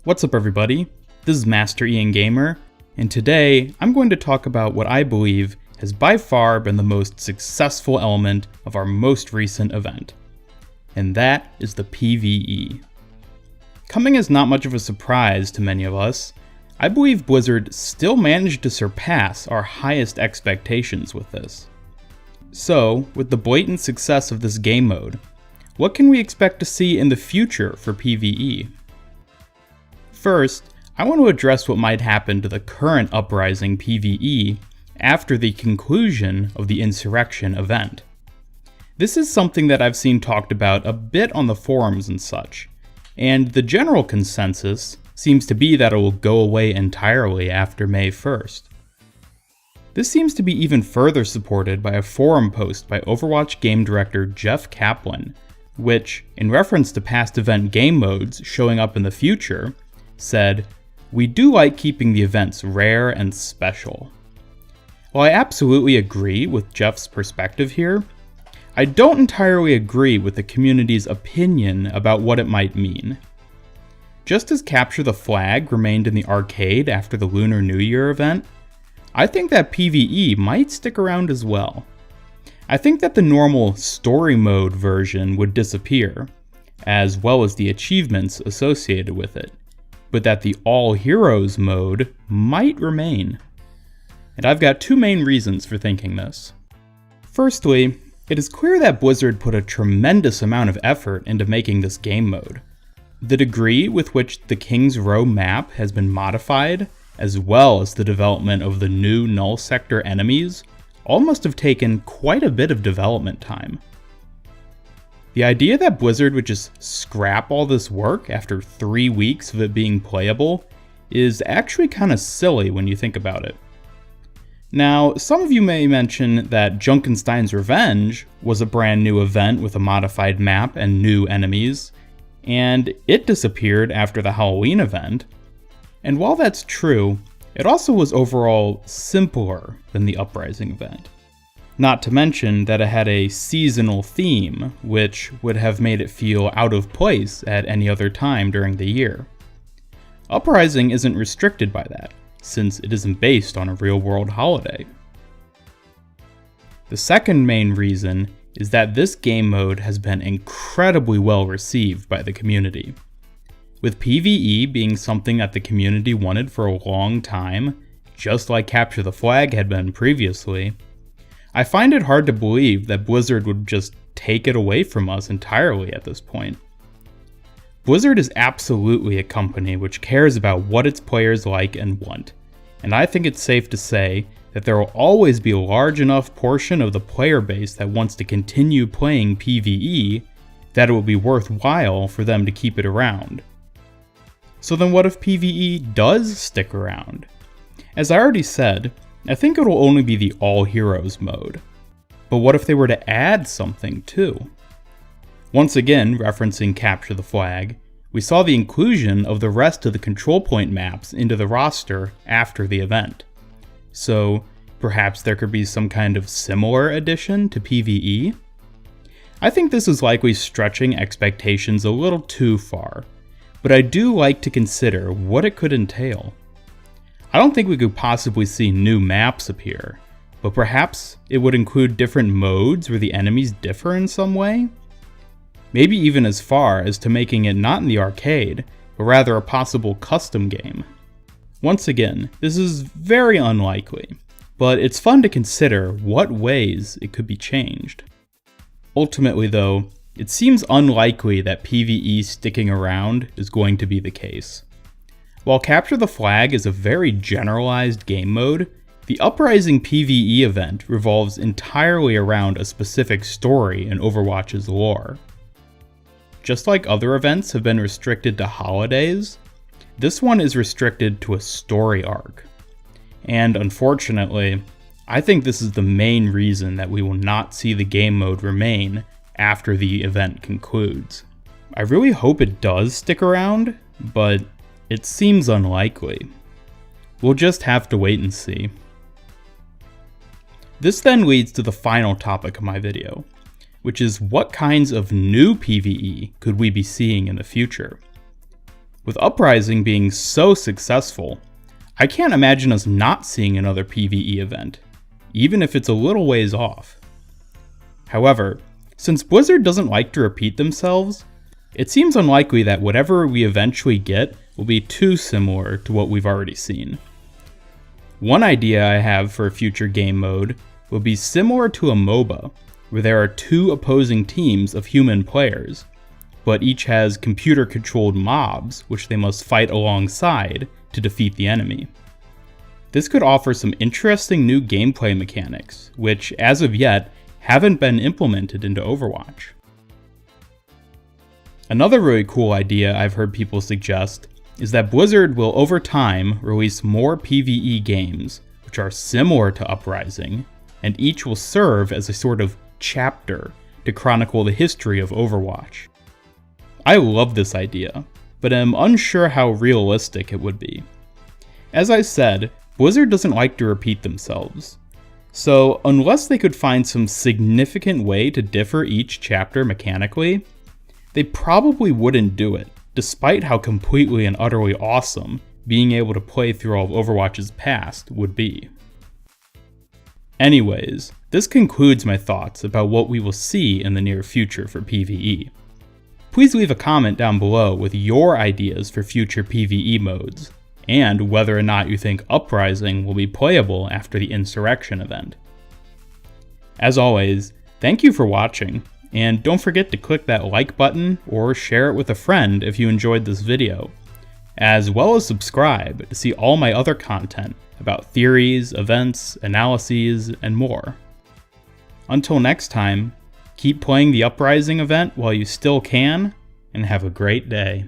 What's up everybody, this is Master Ian Gamer, and today I'm going to talk about what I believe has by far been the most successful element of our most recent event, and that is the PvE. Coming as not much of a surprise to many of us, I believe Blizzard still managed to surpass our highest expectations with this. So, with the blatant success of this game mode, what can we expect to see in the future for PvE? First, I want to address what might happen to the current Uprising PvE after the conclusion of the Insurrection event. This is something that I've seen talked about a bit on the forums and such, and the general consensus seems to be that it will go away entirely after May 1st. This seems to be even further supported by a forum post by Overwatch game director Jeff Kaplan, which, in reference to past event game modes showing up in the future, said, "We do like keeping the events rare and special." While I absolutely agree with Jeff's perspective here, I don't entirely agree with the community's opinion about what it might mean. Just as Capture the Flag remained in the arcade after the Lunar New Year event, I think that PvE might stick around as well. I think that the normal story mode version would disappear, as well as the achievements associated with it, but that the All Heroes mode might remain. And I've got two main reasons for thinking this. Firstly, it is clear that Blizzard put a tremendous amount of effort into making this game mode. The degree with which the King's Row map has been modified, as well as the development of the new Null Sector enemies, all must have taken quite a bit of development time. The idea that Blizzard would just scrap all this work after 3 weeks of it being playable is actually kind of silly when you think about it. Now, some of you may mention that Junkenstein's Revenge was a brand new event with a modified map and new enemies, and it disappeared after the Halloween event. And while that's true, it also was overall simpler than the Uprising event. Not to mention that it had a seasonal theme, which would have made it feel out of place at any other time during the year. Uprising isn't restricted by that, since it isn't based on a real-world holiday. The second main reason is that this game mode has been incredibly well received by the community. With PvE being something that the community wanted for a long time, just like Capture the Flag had been previously, I find it hard to believe that Blizzard would just take it away from us entirely at this point. Blizzard is absolutely a company which cares about what its players like and want, and I think it's safe to say that there will always be a large enough portion of the player base that wants to continue playing PvE that it will be worthwhile for them to keep it around. So then what if PvE does stick around? As I already said, I think it'll only be the All Heroes mode. But what if they were to add something too? Once again, referencing Capture the Flag, we saw the inclusion of the rest of the control point maps into the roster after the event. So perhaps there could be some kind of similar addition to PvE? I think this is likely stretching expectations a little too far, but I do like to consider what it could entail. I don't think we could possibly see new maps appear, but perhaps it would include different modes where the enemies differ in some way? Maybe even as far as to making it not in the arcade, but rather a possible custom game. Once again, this is very unlikely, but it's fun to consider what ways it could be changed. Ultimately though, it seems unlikely that PvE sticking around is going to be the case. While Capture the Flag is a very generalized game mode, the Uprising PvE event revolves entirely around a specific story in Overwatch's lore. Just like other events have been restricted to holidays, this one is restricted to a story arc. And unfortunately, I think this is the main reason that we will not see the game mode remain after the event concludes. I really hope it does stick around, but it seems unlikely. We'll just have to wait and see. This then leads to the final topic of my video, which is what kinds of new PvE could we be seeing in the future? With Uprising being so successful, I can't imagine us not seeing another PvE event, even if it's a little ways off. However, since Blizzard doesn't like to repeat themselves, it seems unlikely that whatever we eventually get will be too similar to what we've already seen. One idea I have for a future game mode will be similar to a MOBA, where there are two opposing teams of human players, but each has computer-controlled mobs which they must fight alongside to defeat the enemy. This could offer some interesting new gameplay mechanics, which, as of yet, haven't been implemented into Overwatch. Another really cool idea I've heard people suggest is that Blizzard will over time release more PvE games which are similar to Uprising, and each will serve as a sort of chapter to chronicle the history of Overwatch. I love this idea, but am unsure how realistic it would be. As I said, Blizzard doesn't like to repeat themselves, so unless they could find some significant way to differ each chapter mechanically, they probably wouldn't do it, despite how completely and utterly awesome being able to play through all of Overwatch's past would be. Anyways, this concludes my thoughts about what we will see in the near future for PvE. Please leave a comment down below with your ideas for future PvE modes, and whether or not you think Uprising will be playable after the Insurrection event. As always, thank you for watching, and don't forget to click that like button or share it with a friend if you enjoyed this video, as well as subscribe to see all my other content about theories, events, analyses, and more. Until next time, keep playing the Uprising event while you still can, and have a great day.